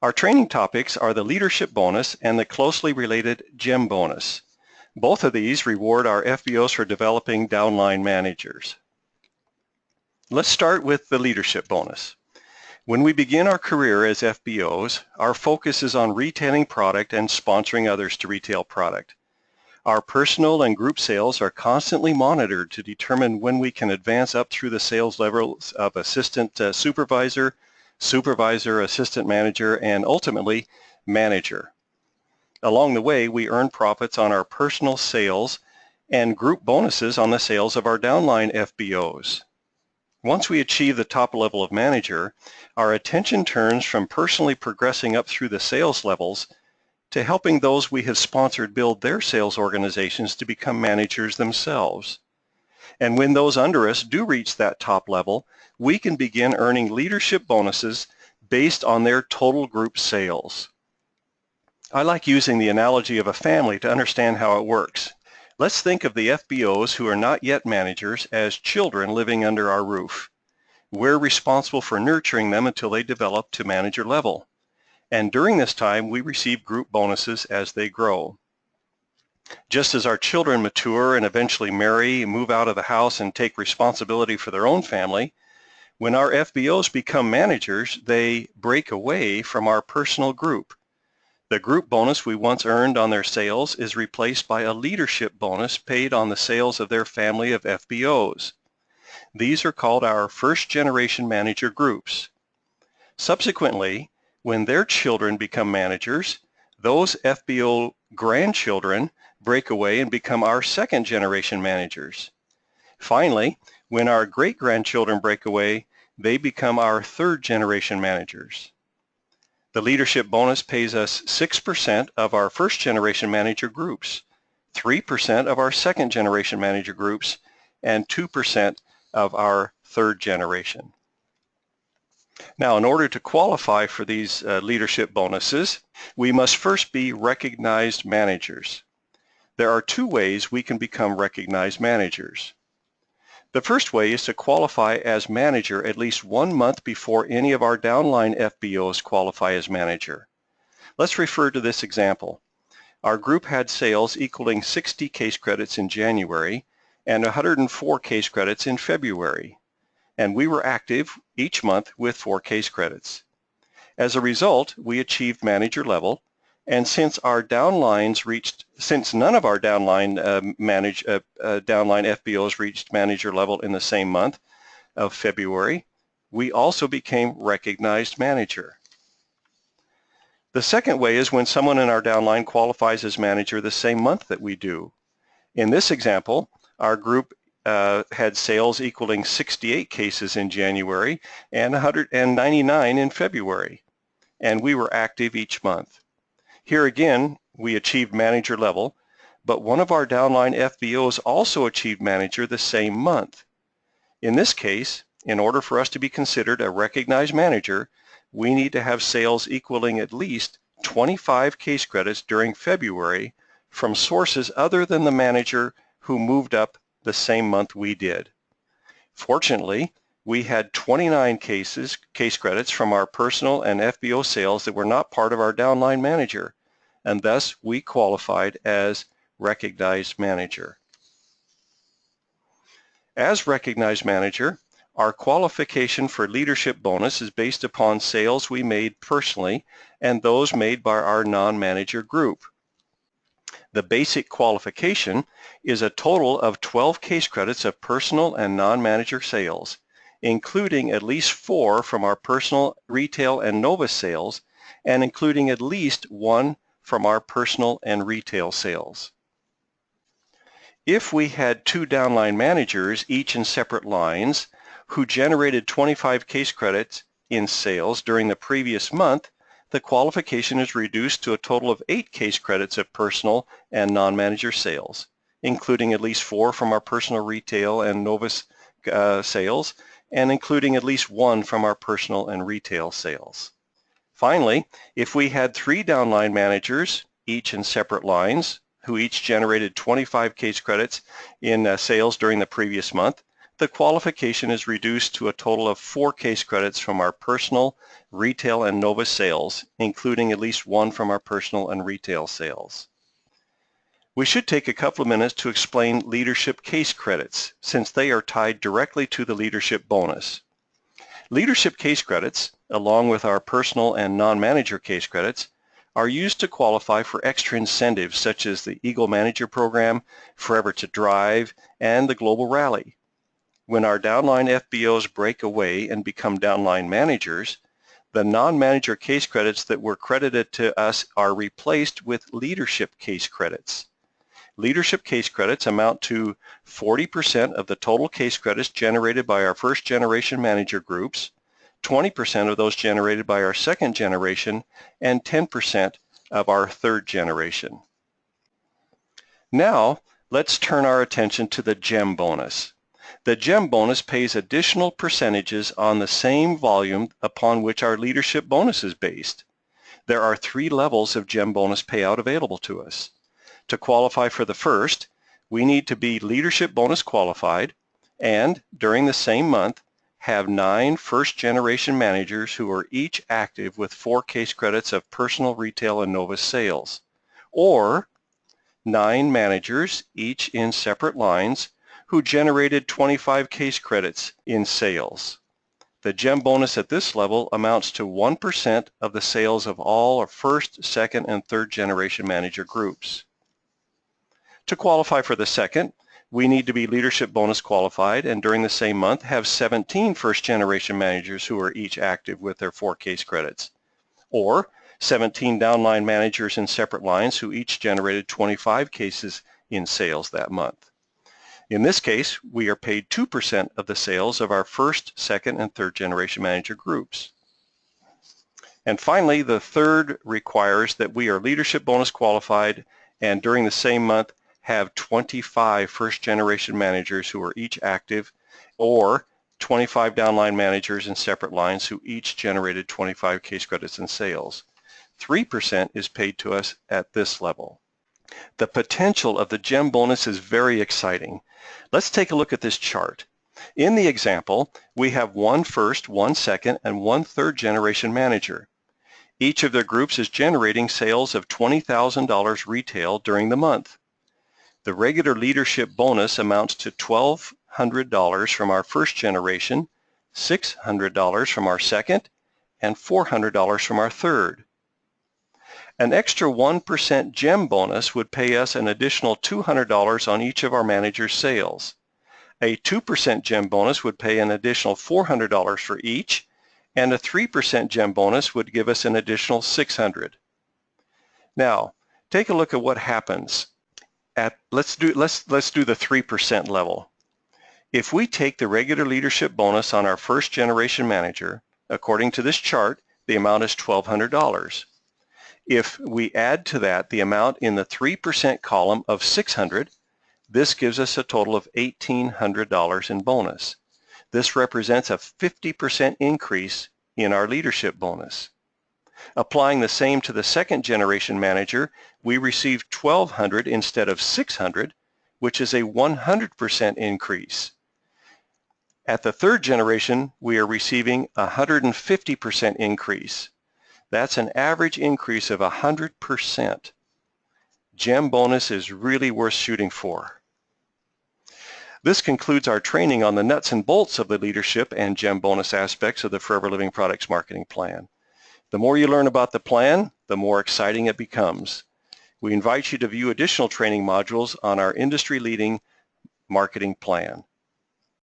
Our training topics are the leadership bonus and the closely related GEM bonus. Both of these reward our FBOs for developing downline managers. Let's start with the leadership bonus. When we begin our career as FBOs, our focus is on retailing product and sponsoring others to retail product. Our personal and group sales are constantly monitored to determine when we can advance up through the sales levels of assistant supervisor, supervisor, assistant manager, and ultimately manager. Along the way, we earn profits on our personal sales and group bonuses on the sales of our downline FBOs. Once we achieve the top level of manager, our attention turns from personally progressing up through the sales levels to helping those we have sponsored build their sales organizations to become managers themselves. And when those under us do reach that top level, we can begin earning leadership bonuses based on their total group sales. I like using the analogy of a family to understand how it works. Let's think of the FBOs who are not yet managers as children living under our roof. We're responsible for nurturing them until they develop to manager level. And during this time, we receive group bonuses as they grow. Just as our children mature and eventually marry, move out of the house, and take responsibility for their own family, when our FBOs become managers, they break away from our personal group. The group bonus we once earned on their sales is replaced by a leadership bonus paid on the sales of their family of FBOs. These are called our first generation manager groups. Subsequently, when their children become managers, those FBO grandchildren break away and become our second generation managers. Finally, when our great-grandchildren break away, they become our third generation managers. The leadership bonus pays us 6% of our first generation manager groups, 3% of our second generation manager groups, and 2% of our third generation. Now, in order to qualify for these leadership bonuses, we must first be recognized managers. There are two ways we can become recognized managers. The first way is to qualify as manager at least 1 month before any of our downline FBOs qualify as manager. Let's refer to this example. Our group had sales equaling 60 case credits in January and 104 case credits in February, and we were active each month with 4 case credits. As a result, we achieved manager level, and since none of our downline FBOs reached manager level in the same month of February, we also became recognized manager. The second way is when someone in our downline qualifies as manager the same month that we do. In this example, our group had sales equaling 68 cases in January and 199 in February, and we were active each month. Here again, we achieved manager level, but one of our downline FBOs also achieved manager the same month. In this case, in order for us to be considered a recognized manager, we need to have sales equaling at least 25 case credits during February from sources other than the manager who moved up the same month we did. Fortunately, we had 29 case credits from our personal and FBO sales that were not part of our downline manager, and thus we qualified as recognized manager. As recognized manager, our qualification for leadership bonus is based upon sales we made personally and those made by our non-manager group. The basic qualification is a total of 12 case credits of personal and non-manager sales, including at least 4 from our personal, retail, and Novus sales, and including at least 1 from our personal and retail sales. If we had 2 downline managers, each in separate lines, who generated 25 case credits in sales during the previous month, the qualification is reduced to a total of 8 case credits of personal and non-manager sales, including at least 4 from our personal retail and Novus sales, and including at least 1 from our personal and retail sales. Finally, if we had 3 downline managers, each in separate lines, who each generated 25 case credits in sales during the previous month, the qualification is reduced to a total of 4 case credits from our personal, retail, and Novus sales, including at least 1 from our personal and retail sales. We should take a couple of minutes to explain leadership case credits, since they are tied directly to the leadership bonus. Leadership case credits, along with our personal and non-manager case credits, are used to qualify for extra incentives such as the Eagle Manager Program, Forever to Drive, and the Global Rally. When our downline FBOs break away and become downline managers, the non-manager case credits that were credited to us are replaced with leadership case credits. Leadership case credits amount to 40% of the total case credits generated by our first generation manager groups, 20% of those generated by our second generation, and 10% of our third generation. Now, let's turn our attention to the GEM bonus. The GEM bonus pays additional percentages on the same volume upon which our leadership bonus is based. There are 3 levels of GEM bonus payout available to us. To qualify for the first, we need to be leadership bonus qualified and, during the same month, have 9 first-generation managers who are each active with 4 case credits of personal, retail, and Novus sales, or 9 managers, each in separate lines, who generated 25 case credits in sales. The GEM bonus at this level amounts to 1% of the sales of all our first, second, and third generation manager groups. To qualify for the second, we need to be leadership bonus qualified and during the same month have 17 first generation managers who are each active with their 4 case credits, or 17 downline managers in separate lines who each generated 25 cases in sales that month. In this case, we are paid 2% of the sales of our first, second, and third generation manager groups. And finally, the third requires that we are leadership bonus qualified and during the same month have 25 first generation managers who are each active, or 25 downline managers in separate lines who each generated 25 case credits in sales. 3% is paid to us at this level. The potential of the GEM bonus is very exciting. Let's take a look at this chart. In the example, we have 1 first, 1 second, and 1 third generation manager. Each of their groups is generating sales of $20,000 retail during the month. The regular leadership bonus amounts to $1,200 from our first generation, $600 from our second, and $400 from our third. An extra 1% GEM bonus would pay us an additional $200 on each of our managers' sales. A 2% GEM bonus would pay an additional $400 for each, and a 3% GEM bonus would give us an additional $600. Now, take a look at what happens. Let's do the 3% level. If we take the regular leadership bonus on our first generation manager, according to this chart, the amount is $1,200. If we add to that the amount in the 3% column of $600, this gives us a total of $1,800 in bonus. This represents a 50% increase in our leadership bonus. Applying the same to the second generation manager, we receive $1,200 instead of $600, which is a 100% increase. At the third generation, we are receiving a 150% increase. That's an average increase of 100%. GEM bonus is really worth shooting for. This concludes our training on the nuts and bolts of the leadership and GEM bonus aspects of the Forever Living Products Marketing Plan. The more you learn about the plan, the more exciting it becomes. We invite you to view additional training modules on our industry-leading marketing plan.